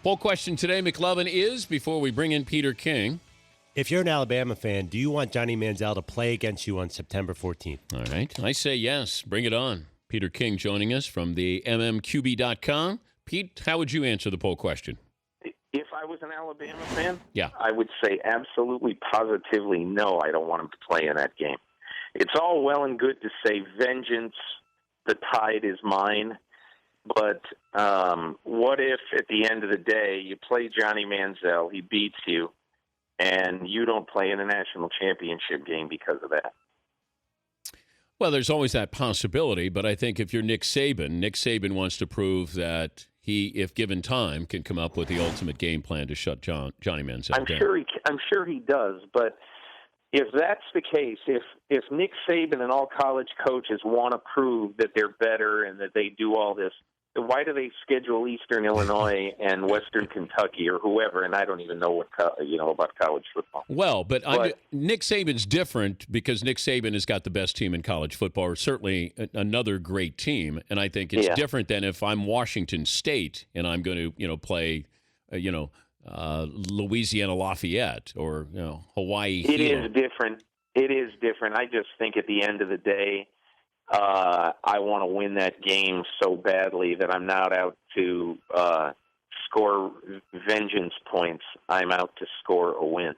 Poll question today, McLovin, is, before we bring in Peter King. If you're an Alabama fan, do you want Johnny Manziel to play against you on September 14th? All right. I say yes. Bring it on. Peter King joining us from the mmqb.com. Pete, how would you answer the poll question? If I was an Alabama fan, Yeah. I would say absolutely, positively no, I don't want him to play in that game. It's all well and good to say vengeance, the tide is mine. But what if at the end of the day you play Johnny Manziel, he beats you, and you don't play in a national championship game because of that? Well, there's always that possibility, but I think if you're Nick Saban wants to prove that he, if given time, can come up with the ultimate game plan to shut Johnny Manziel down. I'm sure he does, but if that's the case, if Nick Saban and all college coaches want to prove that they're better and that they do all this, then why do they schedule Eastern Illinois and Western Kentucky or whoever? And I don't even know about college football. Well, but Nick Saban's different because Nick Saban has got the best team in college football, or certainly another great team. And I think it's different than if I'm Washington State and I'm going to play, Louisiana Lafayette or Hawaii. It is different. It is different. I just think at the end of the day, I want to win that game so badly that I'm not out to score vengeance points. I'm out to score a win.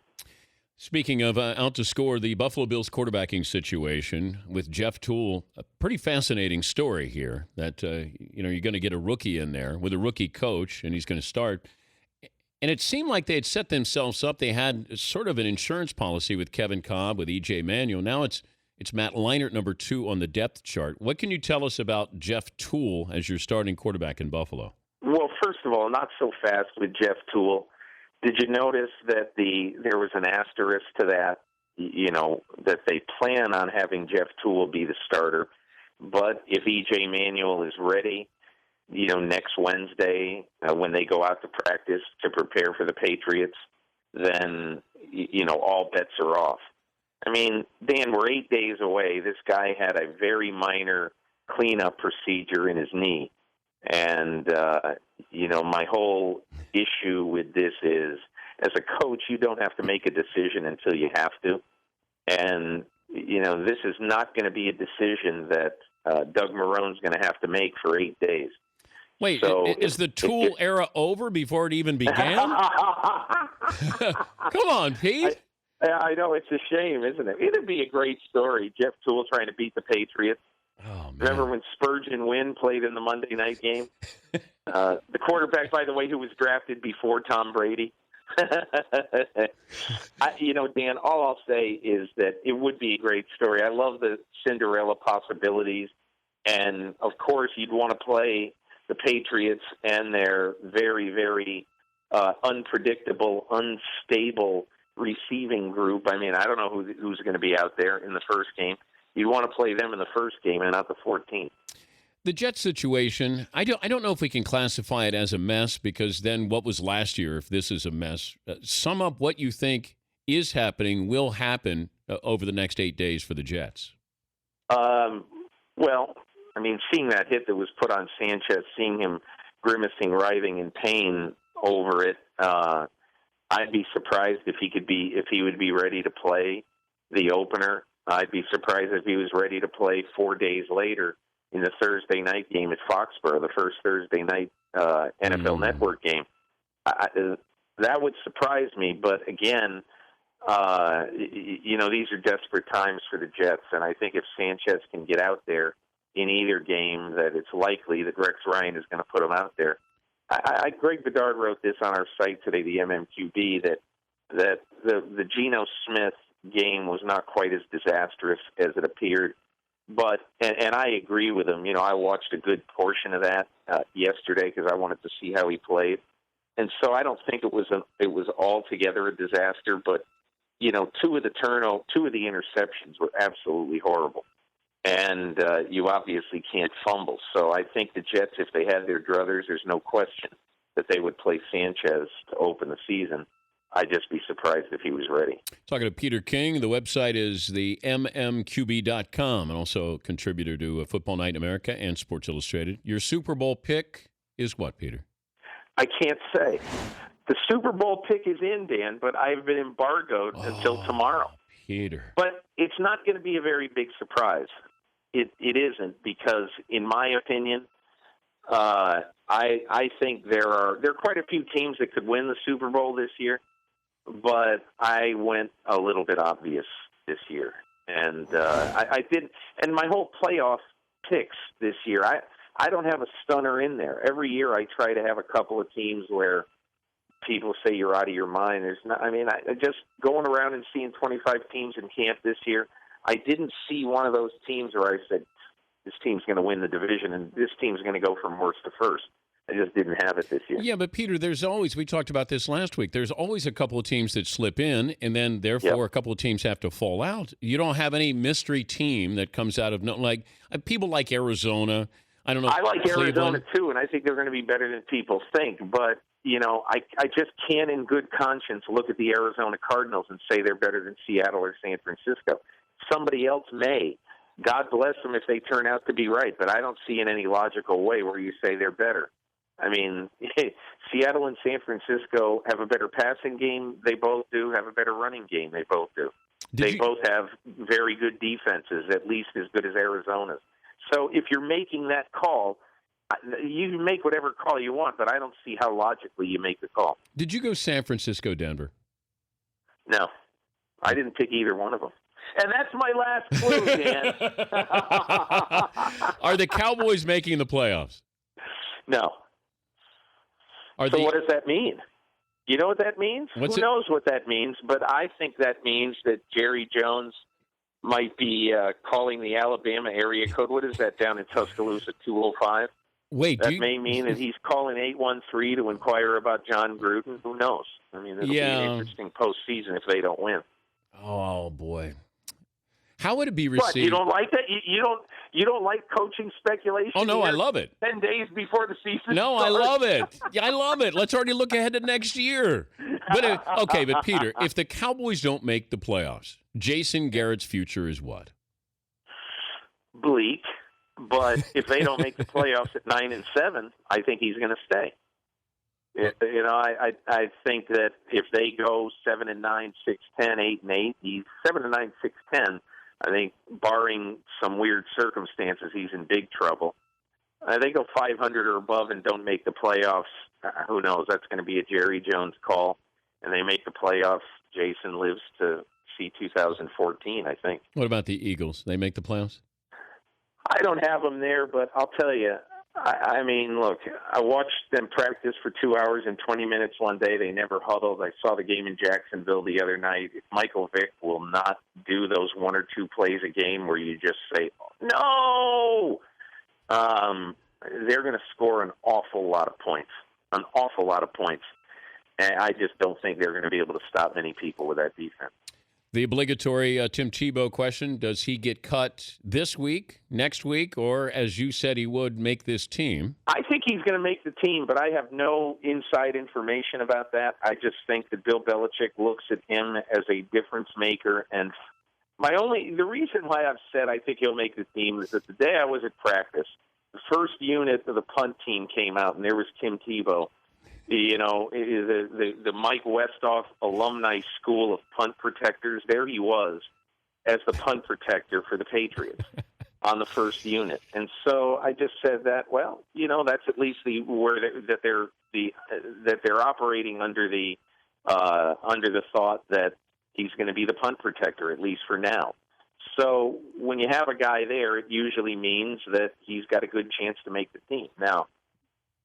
Speaking of out to score, the Buffalo Bills quarterbacking situation with Jeff Toole, a pretty fascinating story here that, you're going to get a rookie in there with a rookie coach, and he's going to start. And it seemed like they had set themselves up. They had sort of an insurance policy with Kevin Cobb, with E.J. Manuel. Now it's Matt Leinart, number 2 on the depth chart. What can you tell us about Jeff Toole as your starting quarterback in Buffalo? Well, first of all, not so fast with Jeff Toole. Did you notice that there was an asterisk to that, that they plan on having Jeff Toole be the starter, but if E.J. Manuel is ready, next Wednesday when they go out to practice to prepare for the Patriots, then, all bets are off. I mean, Dan, we're 8 days away. This guy had a very minor cleanup procedure in his knee. And, my whole issue with this is, as a coach, you don't have to make a decision until you have to. And, this is not going to be a decision that Doug Marone's going to have to make for 8 days. Wait, so is the Toole era over before it even began? Come on, Pete. I know, it's a shame, isn't it? It'd be a great story. Jeff Toole trying to beat the Patriots. Oh, man. Remember when Spurgeon Wynn played in the Monday night game? The quarterback, by the way, who was drafted before Tom Brady. Dan, all I'll say is that it would be a great story. I love the Cinderella possibilities. And, of course, you'd want to play the Patriots and their very, very unpredictable, unstable receiving group. I mean, I don't know who's going to be out there in the first game. You want to play them in the first game and not the 14th. The Jets situation, I don't know if we can classify it as a mess, because then what was last year if this is a mess? Sum up what you think is happening, will happen over the next 8 days for the Jets. Well, I mean, seeing that hit that was put on Sanchez, seeing him grimacing, writhing in pain over it, I'd be surprised if he would be ready to play the opener. I'd be surprised if he was ready to play 4 days later in the Thursday night game at Foxborough, the first Thursday night NFL Network game. That would surprise me. But again, these are desperate times for the Jets, and I think if Sanchez can get out there in either game, that it's likely that Rex Ryan is going to put him out there. Greg Bedard wrote this on our site today, the MMQB, that the Geno Smith game was not quite as disastrous as it appeared. But and I agree with him. I watched a good portion of that yesterday because I wanted to see how he played, and so I don't think it was altogether a disaster. But two of the interceptions were absolutely horrible, and you obviously can't fumble. So I think the Jets, if they had their druthers, there's no question that they would play Sanchez to open the season. I'd just be surprised if he was ready. Talking to Peter King. The website is the mmqb.com, and also a contributor to Football Night in America and Sports Illustrated. Your Super Bowl pick is what, Peter? I can't say. The Super Bowl pick is in, Dan, but I've been embargoed until tomorrow. Peter. But it's not going to be a very big surprise. It isn't, because, in my opinion, I think there are quite a few teams that could win the Super Bowl this year, but I went a little bit obvious this year, and I didn't. And my whole playoff picks this year, I don't have a stunner in there. Every year I try to have a couple of teams where people say you're out of your mind. There's not. I mean, I just going around and seeing 25 teams in camp this year, I didn't see one of those teams where I said, this team's going to win the division and this team's going to go from worst to first. I just didn't have it this year. Yeah, but Peter, there's always, we talked about this last week, there's always a couple of teams that slip in, and then therefore a couple of teams have to fall out. You don't have any mystery team that comes out of, like people like Arizona. I don't know. I like Cleveland. Arizona too, and I think they're going to be better than people think. But, I just can't in good conscience look at the Arizona Cardinals and say they're better than Seattle or San Francisco. Somebody else may. God bless them if they turn out to be right, but I don't see in any logical way where you say they're better. I mean, Seattle and San Francisco have a better passing game. They both do. Have a better running game. They both do. They both have very good defenses, at least as good as Arizona's. So if you're making that call, you can make whatever call you want, but I don't see how logically you make the call. Did you go San Francisco, Denver? No. I didn't pick either one of them. And that's my last clue, Dan. Are the Cowboys making the playoffs? No. What does that mean? You know what that means? Who knows what that means? But I think that means that Jerry Jones might be calling the Alabama area code. What is that down in Tuscaloosa, 205? Wait, that may mean that he's calling 813 to inquire about John Gruden. Who knows? I mean, it'll be an interesting postseason if they don't win. Oh boy. How would it be received? What, you don't like that? You don't like coaching speculation? Oh no, I love it. 10 days before the season. No, starts? I love it. Yeah, I love it. Let's already look ahead to next year. But but Peter, if the Cowboys don't make the playoffs, Jason Garrett's future is what? Bleak. But if they don't make the playoffs at 9-7, I think he's going to stay. I think that if they go 7-9, 6-10, 8-8, he's 7-9, 6-10. I think, barring some weird circumstances, he's in big trouble. They go 500 or above and don't make the playoffs. Who knows? That's going to be a Jerry Jones call. And they make the playoffs. Jason lives to see 2014, I think. What about the Eagles? They make the playoffs? I don't have them there, but I'll tell you. I mean, look, I watched them practice for 2 hours and 20 minutes one day. They never huddled. I saw the game in Jacksonville the other night. Michael Vick will not do those one or two plays a game where you just say, no! They're going to score an awful lot of points. And I just don't think they're going to be able to stop many people with that defense. The obligatory Tim Tebow question, does he get cut this week, next week, or, as you said he would, make this team? I think he's going to make the team, but I have no inside information about that. I just think that Bill Belichick looks at him as a difference maker. And the reason why I've said I think he'll make the team is that the day I was at practice, the first unit of the punt team came out, and there was Tim Tebow. The Mike Westhoff Alumni School of Punt Protectors, there he was as the punt protector for the Patriots on the first unit. And so I just said that, that's at least that they're operating under the thought that he's going to be the punt protector, at least for now. So when you have a guy there, it usually means that he's got a good chance to make the team. Now,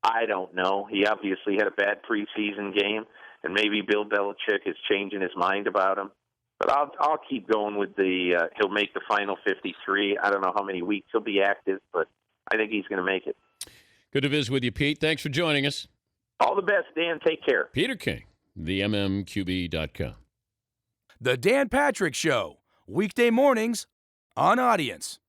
I don't know. He obviously had a bad preseason game, and maybe Bill Belichick is changing his mind about him. But I'll keep going with he'll make the final 53. I don't know how many weeks he'll be active, but I think he's going to make it. Good to visit with you, Pete. Thanks for joining us. All the best, Dan. Take care. Peter King, theMMQB.com. The Dan Patrick Show, weekday mornings on Audience.